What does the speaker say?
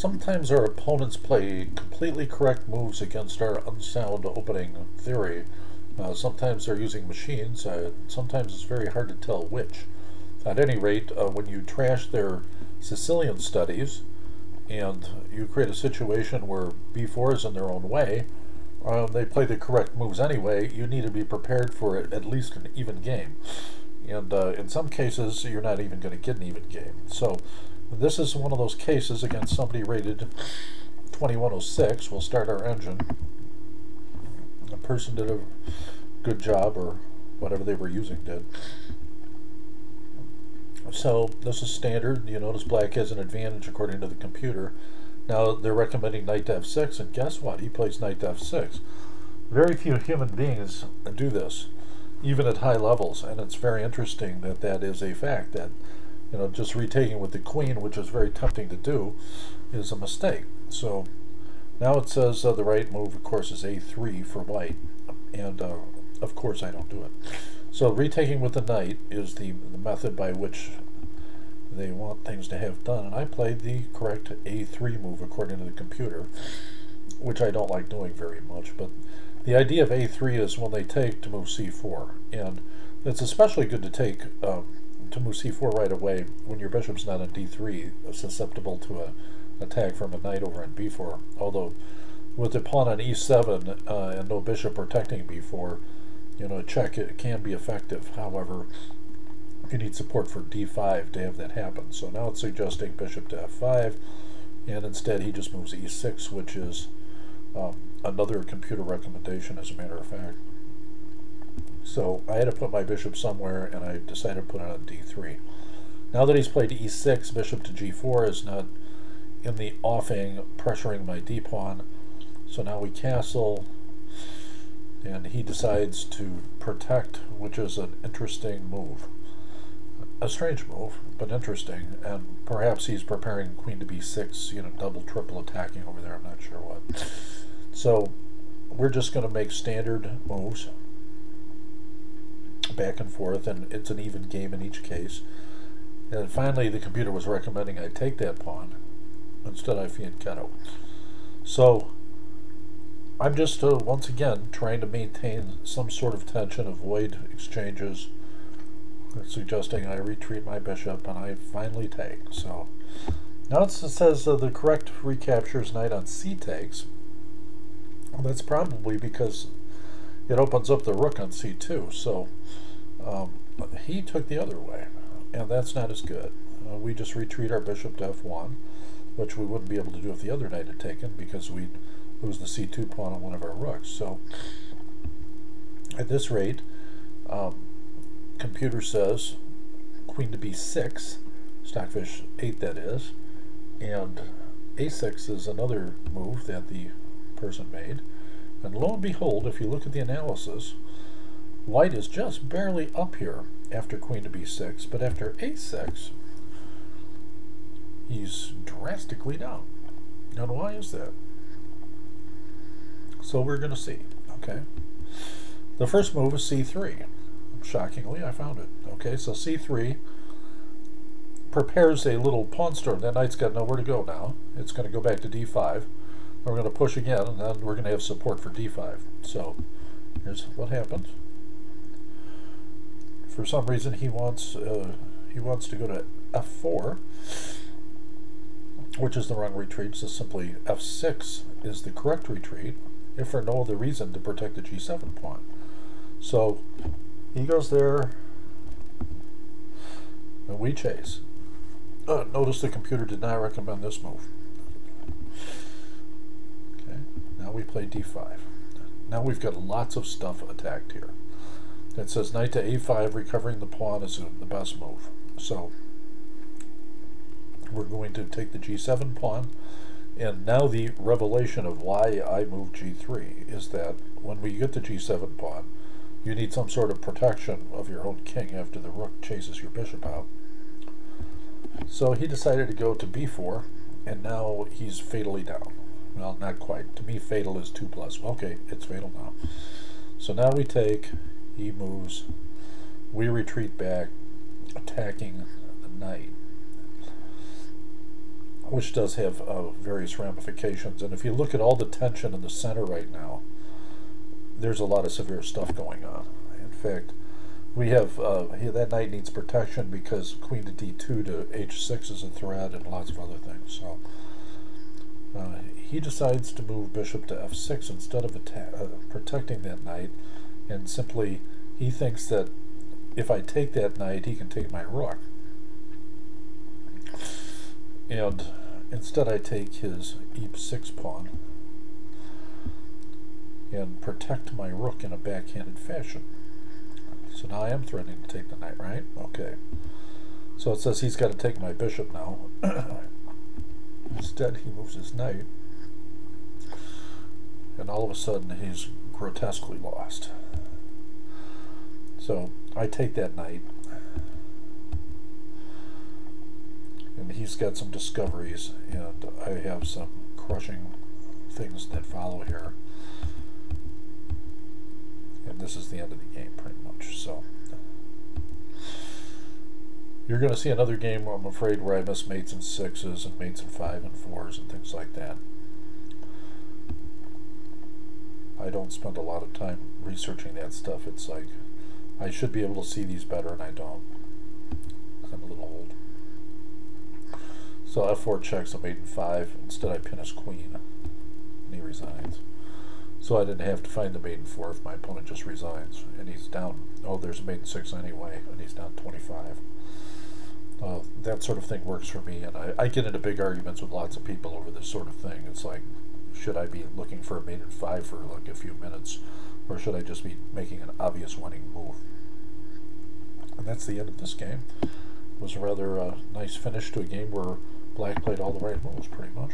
Sometimes our opponents play completely correct moves against our unsound opening theory. Sometimes they're using machines. Sometimes it's very hard to tell which. At any rate, when you trash their Sicilian studies and you create a situation where b4 is in their own way, they play the correct moves anyway, you need to be prepared for at least an even game. And in some cases, you're not even going to get an even game. So this is one of those cases against somebody rated 2106. We'll start our engine. The person did a good job, or whatever they were using did. So this is standard. You notice black has an advantage according to the computer. Now they're recommending knight to f6, and guess what? He plays knight to f6. Very few human beings do this, even at high levels, and it's very interesting that that is a fact, that just retaking with the queen, which is very tempting to do, is a mistake. So now it says the right move, of course, is a3 for white, and of course I don't do it. So retaking with the knight is the method by which they want things to have done, and I played the correct a3 move according to the computer, which I don't like doing very much, but the idea of a3 is when they take to move c4, and it's especially good to take to move c4 right away when your bishop's not on d3, susceptible to an attack from a knight over on b4. Although with the pawn on e7 and no bishop protecting b4, a check, it can be effective. However, you need support for d5 to have that happen. So now it's suggesting bishop to f5, and instead he just moves e6, which is another computer recommendation, as a matter of fact. So I had to put my bishop somewhere, and I decided to put it on d3. Now that he's played e6, bishop to g4 is not in the offing, pressuring my d-pawn. So now we castle, and he decides to protect, which is an interesting move. A strange move, but interesting, and perhaps he's preparing queen to b6, double, triple attacking over there, I'm not sure what. So we're just going to make standard moves back and forth, and it's an even game in each case. And finally the computer was recommending I take that pawn. Instead I fianchetto. So I'm just once again trying to maintain some sort of tension, avoid exchanges, suggesting I retreat my bishop, and I finally take. So now it says the correct recapture is knight on c takes. Well, that's probably because it opens up the rook on c2. So he took the other way, and that's not as good. We just retreat our bishop to f1, which we wouldn't be able to do if the other knight had taken, because we'd lose the c2 pawn on one of our rooks. So at this rate, computer says queen to b6, Stockfish 8 that is, and a6 is another move that the person made. And lo and behold, if you look at the analysis, white is just barely up here after queen to b6, but after a6 he's drastically down. And why is that? So we're going to see. Okay, the first move is c3. Shockingly, I found it. Okay, so c3 prepares a little pawn storm. That knight's got nowhere to go now. It's going to go back to d5. We're going to push again, and then we're going to have support for d5. So here's what happens. For some reason, he wants to go to f4, which is the wrong retreat. So simply f6 is the correct retreat, if for no other reason to protect the g7 pawn. So he goes there, and we chase. Notice the computer did not recommend this move. Okay, now we play d5. Now we've got lots of stuff attacked here. It says knight to a5, recovering the pawn is the best move. So we're going to take the g7 pawn, and now the revelation of why I move g3 is that when we get the g7 pawn, you need some sort of protection of your own king after the rook chases your bishop out. So he decided to go to b4, and now he's fatally down. Well, not quite. To me, fatal is 2+. Okay, it's fatal now. So now we take, he moves, we retreat back, attacking the knight. which does have various ramifications. And if you look at all the tension in the center right now, there's a lot of severe stuff going on. In fact, we have that knight needs protection because queen to d2 to h6 is a threat and lots of other things. So he decides to move bishop to f6 instead of protecting that knight, and simply he thinks that if I take that knight, he can take my rook. And instead I take his e6 pawn and protect my rook in a backhanded fashion. So now I am threatening to take the knight, right? Okay. So it says he's got to take my bishop now. Instead he moves his knight, and all of a sudden he's grotesquely lost. So I take that knight, and he's got some discoveries, and I have some crushing things that follow here. And this is the end of the game, pretty much. So you're going to see another game, I'm afraid, where I miss mates and 6s and mates and 5 and 4s and things like that. I don't spend a lot of time researching that stuff. It's like I should be able to see these better, and I don't. I'm a little old. So f4 checks a mate in 5. Instead I pin his queen, and he resigns. So I didn't have to find the mate in 4 if my opponent just resigns, and he's down. Oh, there's a mate in 6 anyway, and he's down 25. That sort of thing works for me, and I get into big arguments with lots of people over this sort of thing. It's like, should I be looking for a mate in 5 for like a few minutes, or should I just be making an obvious winning move? And that's the end of this game. It was a rather nice finish to a game where black played all the right moves, pretty much.